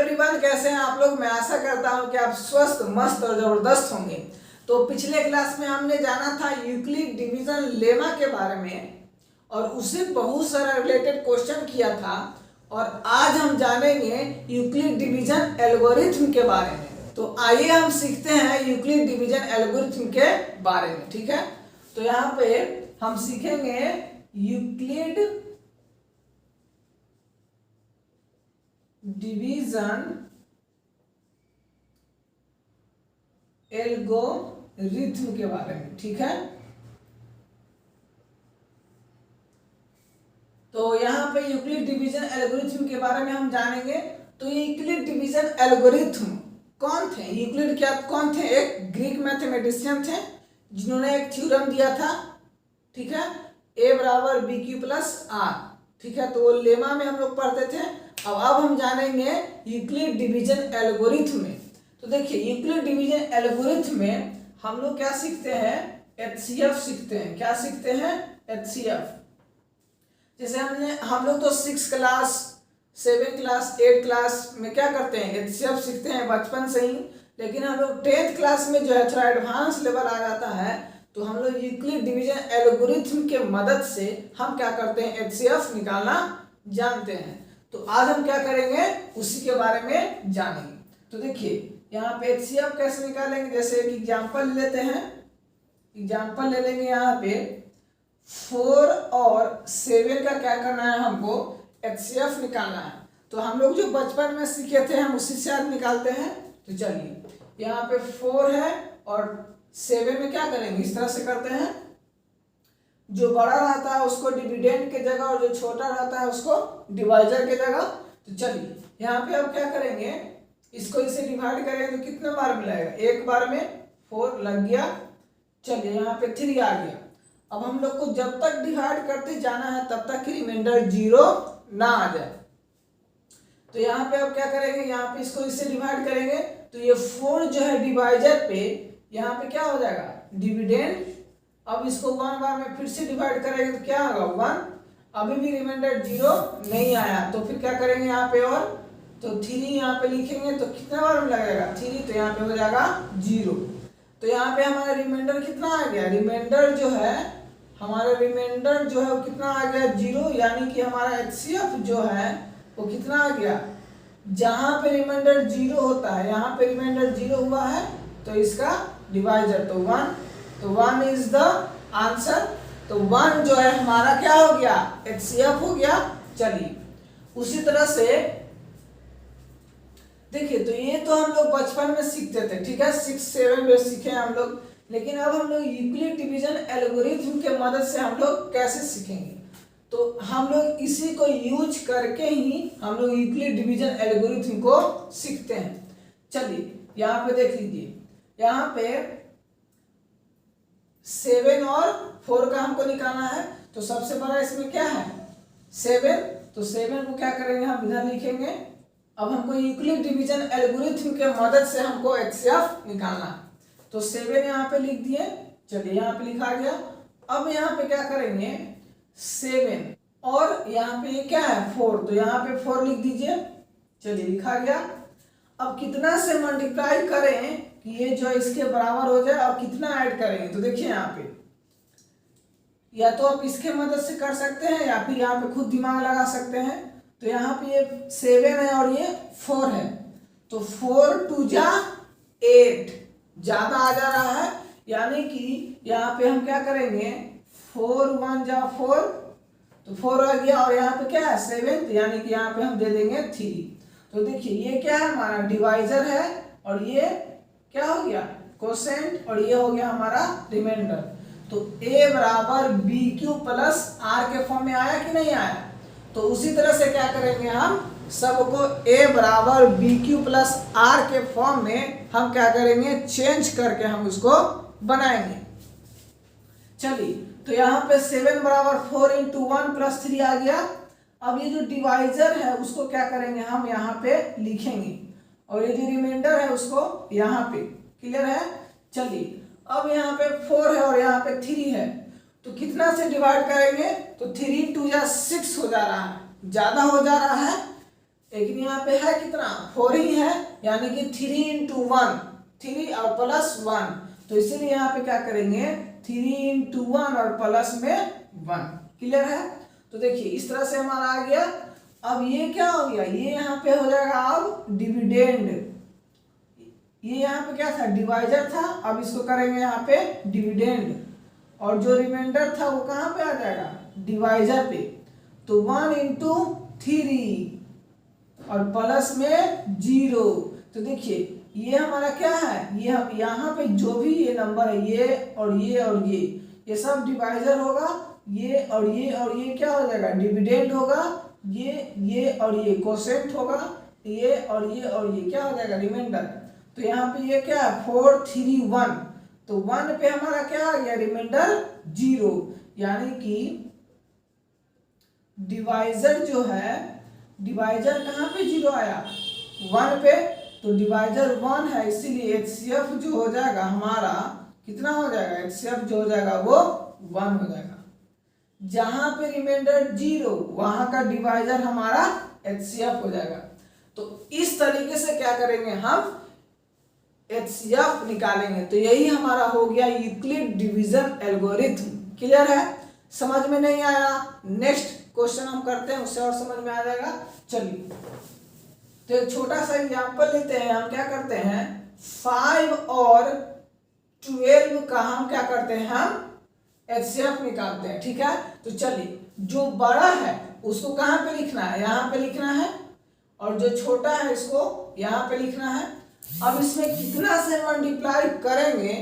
Everyone, कैसे हैं आप लोग। मैं आशा करता हूं कि आप स्वस्थ, मस्त और जबरदस्त होंगे। तो पिछले क्लास में हमने जाना था यूक्लिड डिवीजन लेमा के बारे में और उससे बहुत सारा रिलेटेड क्वेश्चन किया था। और आज हम जानेंगे यूक्लिड डिवीजन एल्गोरिथम के बारे में। तो आइए हम सीखते हैं यूक्लिड डिवीजन एल्गोरिथम के बारे में। ठीक है, तो यहाँ पे हम सीखेंगे यूक्लिड डिवीजन एल्गोरिथम के बारे में। ठीक है, तो यहाँ पे यूक्लिड डिवीजन एल्गोरिथम के बारे में हम जानेंगे। तो ये यूक्लिड डिवीजन एल्गोरिथम कौन थे? यूक्लिड क्या कौन थे? एक ग्रीक मैथमेटिशियन थे जिन्होंने एक थ्योरम दिया था। ठीक है, a बराबर बी क्यू प्लस आर। ठीक है, तो वो लेमा में हम लोग पढ़ते थे। अब हम जानेंगे यूक्लिड डिवीजन एल्गोरिथम में। तो देखिए, यूक्लिड डिवीजन एल्गोरिथम में हम लोग क्या सीखते हैं? एचसीएफ सीखते हैं। क्या सीखते हैं? एचसीएफ। जैसे हम लोग तो 6 क्लास 7 क्लास 8 क्लास में क्या करते हैं? एचसीएफ सीखते हैं बचपन से ही। लेकिन हम लोग 10th क्लास में जो है थोड़ा एडवांस लेवल आ जाता है, तो हम लोग यूक्लिड डिवीजन एल्गोरिथम के मदद से हम क्या करते हैं? एचसीएफ निकालना जानते हैं। तो आज हम क्या करेंगे? उसी के बारे में जानेंगे। तो देखिए, यहाँ पे एचसीएफ कैसे निकालेंगे? जैसे एक एग्जांपल लेते हैं। एग्जांपल ले लेंगे। यहाँ पे 4 और 7 का क्या करना है? हमको एचसीएफ निकालना है। तो हम लोग जो बचपन में सीखे थे हम उसी से आज निकालते हैं। तो चलिए, यहाँ पे 4 है और 7 में क्या करेंगे? इस तरह से करते हैं। जो बड़ा रहता है उसको डिविडेंड के जगह और जो छोटा रहता है उसको डिवाइजर के जगह। तो चलिए, यहाँ पे अब क्या करेंगे? इसको इसे डिवाइड करेंगे तो कितने बार मिलाएगा? एक बार में 4 लग गया। चलिए, यहाँ पे 3 आ गया। अब हम लोग को जब तक डिवाइड करते जाना है तब तक रिमाइंडर 0 ना आ जाए। तो यहाँ पे अब क्या करेंगे? यहाँ पे इसको इससे डिवाइड करेंगे तो ये 4 जो है डिवाइजर पे यहाँ पे क्या हो जाएगा? डिविडेंड। अब इसको 1 बार में फिर से डिवाइड करेंगे तो क्या होगा? 1। अभी भी रिमाइंडर 0 नहीं आया, तो फिर क्या करेंगे? यहाँ पे और तो 3 यहाँ पे लिखेंगे तो कितने बार में लगेगा? 3। तो यहाँ पे हो जाएगा 0। तो यहाँ पे हमारा रिमाइंडर कितना आ गया? रिमाइंडर जो है हमारा रिमाइंडर जो है वो कितना आ गया? 0। यानी कि हमारा एचसीएफ जो है वो कितना आ गया? जहां पे रिमाइंडर 0 होता है, यहाँ पे रिमाइंडर 0 हुआ है तो इसका डिवाइजर तो 1। तो 1 इज द आंसर। तो 1 जो है हमारा क्या हो गया? एचसीएफ हो गया। चलिए, उसी तरह से देखिए, तो ये तो हम लोग बचपन में सीखते थे। ठीक है, 6-7 में सीखे हम लोग। लेकिन अब हम लोग यूक्लिड डिवीजन एल्गोरिथम के मदद से हम लोग कैसे सीखेंगे? तो हम लोग इसी को यूज करके ही हम लोग यूक्लिड डिवीजन एल्गोरिथम को सीखते हैं। चलिए, यहाँ पे देख लीजिए। यहाँ पे 7 और 4 का हमको निकालना है। तो सबसे बड़ा इसमें क्या है? 7। तो 7 को क्या करेंगे? हम इधर लिखेंगे। अब हमको यूक्लिड डिवीजन एल्गोरिथम के मदद से हमको एचसीएफ निकालना है। तो 7 यहाँ पे लिख दिए। चलिए, यहाँ पे लिखा गया। अब यहाँ पे क्या करेंगे? 7 और यहाँ पे ये क्या है? 4। तो यहाँ पे 4 लिख दीजिए। चलिए, लिखा गया। अब कितना से मल्टीप्लाई करें कि ये जो इसके बराबर हो जाए और कितना ऐड करेंगे? तो देखिए, यहाँ पे या तो आप इसके मदद से कर सकते हैं या फिर यहाँ पे खुद दिमाग लगा सकते हैं। तो यहाँ पे ये 7 है और ये 4 है। तो 4 2 जा 8 ज्यादा आ जा रहा है। यानी कि यहाँ पे हम क्या करेंगे? 4 1 जा 4, तो 4 आ गया। और यहाँ पे क्या है? 7। यानी कि यहाँ पे हम दे देंगे 3। तो देखिए, ये क्या है? हमारा डिवाइजर है और ये क्या हो गया? कोसेंट। और ये हो गया हमारा रिमाइंडर। तो a बराबर बी क्यू प्लस आर के फॉर्म में आया कि नहीं आया? तो उसी तरह से क्या करेंगे? हम सबको a बराबर बी क्यू प्लस आर के फॉर्म में हम क्या करेंगे? चेंज करके हम उसको बनाएंगे। चलिए, तो यहाँ पे 7 बराबर 4 इंटू 1 प्लस 3 आ गया। अब ये जो डिवाइजर है उसको क्या करेंगे? हम यहाँ पे लिखेंगे और ये जो रिमाइंडर है उसको यहाँ पे। क्लियर है? चलिए, अब यहाँ पे 4 है और यहाँ पे 3 है। तो कितना से डिवाइड करेंगे? तो 3 2 जा 6 हो जा रहा है, ज्यादा हो जा रहा है। लेकिन यहाँ पे है कितना 4 ही है, यानी कि 3 इंटू 1, 3 और प्लस 1, तो इसीलिए यहाँ पे क्या करेंगे 3 इंटू 1 और प्लस में 1। क्लियर है? तो देखिए इस तरह से हमारा आ गया। अब ये क्या हो गया, ये यहाँ पे हो जाएगा अब डिविडेंड। ये यहाँ पे क्या था डिवाइजर था, अब इसको करेंगे यहाँ पे डिविडेंड, और जो रिमाइंडर था वो कहाँ पे आ जाएगा डिवाइजर पे। तो 1 इंटू 3 और प्लस में 0। तो देखिए ये हमारा क्या है, ये हम यहाँ पे जो भी ये नंबर है ये और ये और ये सब डिवाइजर होगा, ये और ये क्या हो जाएगा डिविडेंड होगा, ये और ये कोसेंट होगा, ये और ये क्या हो जाएगा रिमाइंडर। तो यहाँ पे ये क्या है 4 3 1, तो 1 पे हमारा क्या आ गया रिमाइंडर 0, यानी कि डिवाइजर जो है, डिवाइजर कहाँ पे 0 आया 1 पे, तो डिवाइजर 1 है, इसीलिए एचसीएफ जो हो जाएगा हमारा कितना हो जाएगा, एचसीएफ जो हो जाएगा वो 1 हो जाएगा। जहां पे रिमाइंडर 0 वहां का डिवाइजर हमारा एचसीएफ हो जाएगा। तो इस तरीके से क्या करेंगे हम एचसीएफ निकालेंगे। तो यही हमारा हो गया यूक्लिड डिवीजन एल्गोरिथम। क्लियर है? समझ में नहीं आया, नेक्स्ट क्वेश्चन हम करते हैं, उससे और समझ में आ जाएगा। चलिए तो एक छोटा सा एग्जांपल लेते हैं। हम क्या करते हैं 5 और 12 का हम क्या करते हैं हम एचसीएफ निकालते हैं। ठीक है? तो चलिए जो बड़ा है उसको कहाँ पे लिखना है, यहाँ पे लिखना है, और जो छोटा है इसको यहाँ पे लिखना है। अब इसमें कितना से मल्टीप्लाई करेंगे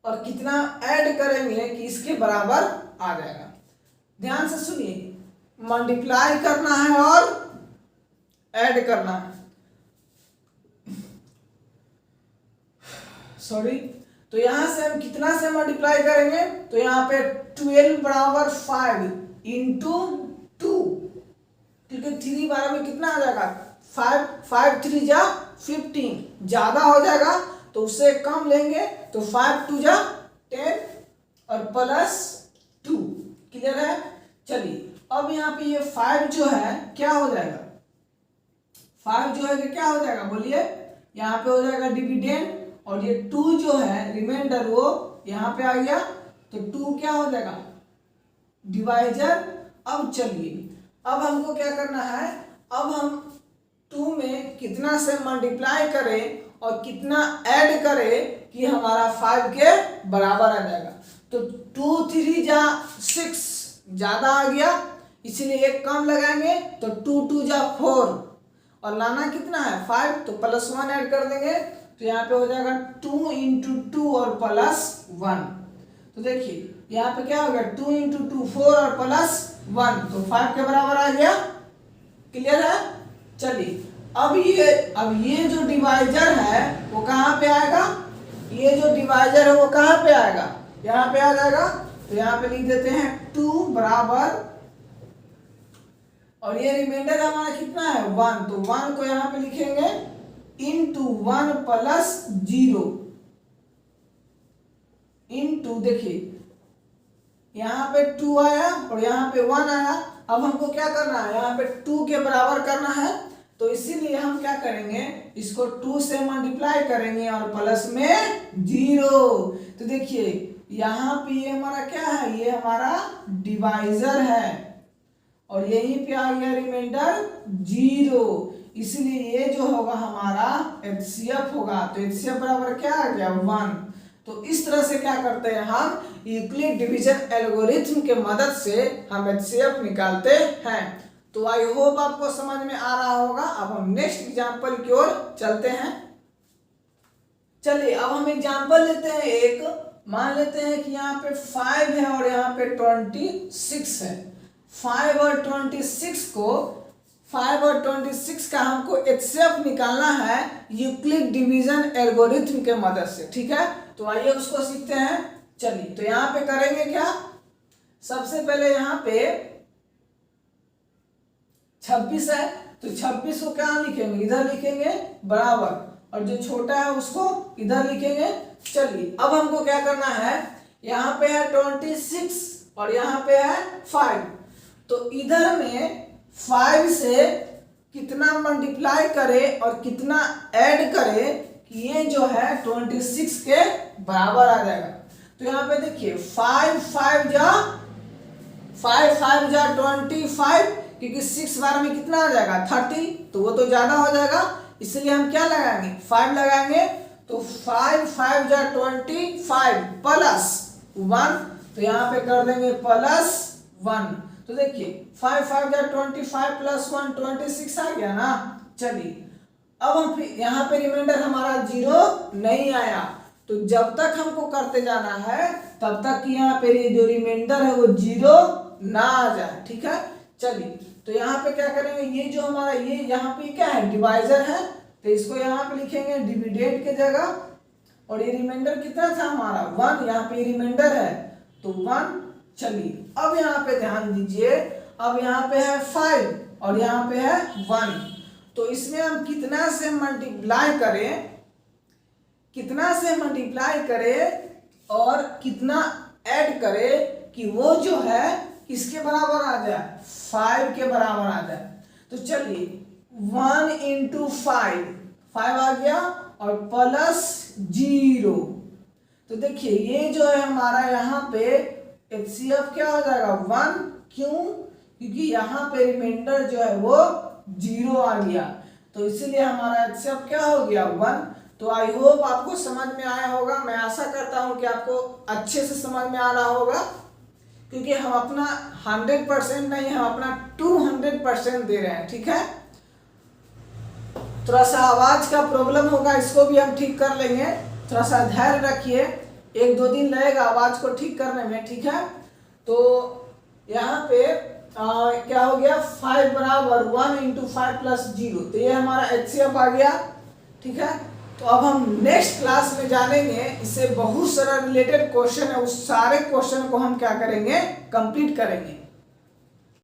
और कितना ऐड करेंगे कि इसके बराबर आ जाएगा। ध्यान से सुनिए, मल्टीप्लाई करना है और ऐड करना है, सॉरी। तो यहां से हम कितना से मल्टीप्लाई करेंगे, तो यहाँ पे 12 बराबर 5 इंटू 2, क्योंकि 3 बारह में कितना आ जाएगा 5, 5 3 जा 15, ज्यादा हो जाएगा तो उससे कम लेंगे, तो 5 2 जा 10 और प्लस 2। क्लियर है? चलिए अब यहाँ पे ये 5 जो है क्या हो जाएगा, 5 जो है कि क्या हो जाएगा बोलिए, यहाँ पे हो जाएगा डिविडेंड, और ये 2 जो है रिमाइंडर वो यहाँ पे आ गया, तो 2 क्या हो जाएगा डिवाइजर। अब चलिए अब हमको क्या करना है, अब हम 2 में कितना से मल्टीप्लाई करें और कितना ऐड करें कि हमारा 5 के बराबर आ जाएगा। तो 2 3 जा 6 ज्यादा आ गया, इसीलिए एक कम लगाएंगे, तो 2 2 जा 4, और लाना कितना है 5, तो प्लस 1 ऐड कर देंगे, तो यहाँ पे हो जाएगा 2 इंटू 2 और प्लस 1। तो देखिए यहाँ पे क्या हो गया 2 इंटू 2 4 और प्लस 1, तो 5 के बराबर आ गया। क्लियर है? चलिए अब ये जो डिवाइजर है वो कहाँ पे आएगा, ये जो डिवाइजर है वो कहाँ पे आएगा, यहाँ पे आ जाएगा। तो यहाँ पे लिख देते हैं 2 बराबर, और ये रिमाइंडर हमारा कितना है 1, तो 1 को यहाँ पे लिखेंगे इंटू 1 प्लस 0 इंटू, देखिए यहाँ पे 2 आया और यहाँ पे 1 आया। अब हमको क्या करना है, यहाँ पे 2 के बराबर करना है, तो इसीलिए हम क्या करेंगे इसको 2 से मल्टीप्लाई करेंगे और प्लस में 0। तो देखिए यहाँ पे ये हमारा क्या है, ये हमारा डिवाइजर है, और यहीं पे आ गया रिमाइंडर 0, इसलिए ये जो होगा हमारा एचसीएफ होगा। तो एचसीएफ बराबर क्या आ गया 1। तो इस तरह से क्या करते हैं हम यूक्लिड डिवीजन एल्गोरिथम के मदद से हम एचसीएफ निकालते हैं। तो आई होप आपको समझ में आ रहा होगा। अब हम नेक्स्ट एग्जांपल की ओर चलते हैं। चलिए अब हम एग्जांपल लेते हैं एक, मान लेते हैं कि यहाँ पे 5 है और यहाँ पे 26 है। 5 और 26 को 5 और 26 का हमको एचसीएफ निकालना है यूक्लिड डिवीजन एल्गोरिथम के मदद से। ठीक है? तो आइए उसको सीखते हैं। चलिए तो यहाँ पे करेंगे क्या, सबसे पहले यहाँ पे 26 है, तो 26 को क्या लिखेंगे, इधर लिखेंगे बराबर, और जो छोटा है उसको इधर लिखेंगे। चलिए अब हमको क्या करना है, यहाँ पे है 26 और यहाँ पे है 5, तो इधर में 5 से कितना मल्टीप्लाई करे और कितना ऐड करे कि ये जो है 26 के बराबर आ जाएगा। तो यहाँ पे देखिए 5 5 जा 25, क्योंकि 6 बार में कितना आ जाएगा 30, तो वो तो ज्यादा हो जाएगा, इसलिए हम क्या लगाएंगे 5 लगाएंगे। तो 5 5 जा 25 प्लस 1, तो यहाँ पे कर देंगे प्लस 1। तो देखिए 5 5 जा 25 प्लस 1 26 आ गया ना। चलिए अब हम यहाँ पे रिमाइंडर हमारा 0 नहीं आया, तो जब तक हमको करते जाना है तब तक यहाँ पे जो रिमाइंडर है वो 0 ना आ जाए, ठीक है। चलिए तो यहाँ पे क्या करेंगे, ये जो हमारा ये यहाँ पे क्या है डिवाइजर है, तो इसको यहाँ पे लिखेंगे डिविडेंड के जगह, और ये रिमाइंडर कितना था हमारा 1, यहाँ पे रिमाइंडर है तो 1। चलिए अब यहाँ पे ध्यान दीजिए, अब यहाँ पे है 5 और यहाँ पे है 1, तो इसमें हम कितना से मल्टीप्लाई करें, कितना से मल्टीप्लाई करें और कितना ऐड करें कि वो जो है किसके बराबर आ जाए 5 के बराबर आ जाए। तो चलिए 1 इंटू 5 आ गया और प्लस 0। तो देखिए ये जो है हमारा यहाँ पे HCF क्या हो जाएगा 1, क्यों, क्योंकि यहाँ पे रिमाइंडर जो है वो 0 आ गया, तो इसीलिए हमारा HCF क्या हो गया 1। तो आई होप आपको समझ में आया होगा, मैं आशा करता हूँ कि आपको अच्छे से समझ में आ रहा होगा, क्योंकि हम अपना 100% नहीं, हम अपना 200% दे रहे हैं, ठीक है। थोड़ा सा आवाज का प्रॉब्लम होगा, इसको भी हम ठीक कर लेंगे, थोड़ा सा धैर्य रखिए, 1-2 दिन लगेगा आवाज को ठीक करने में, ठीक है। तो यहाँ पे क्या हो गया 5 बराबर 1 इंटू 5 प्लस 0, तो ये हमारा HCF आ गया, ठीक है। तो अब हम नेक्स्ट क्लास में जानेंगे, इससे बहुत सारा रिलेटेड क्वेश्चन है, उस सारे क्वेश्चन को हम क्या करेंगे कंप्लीट करेंगे।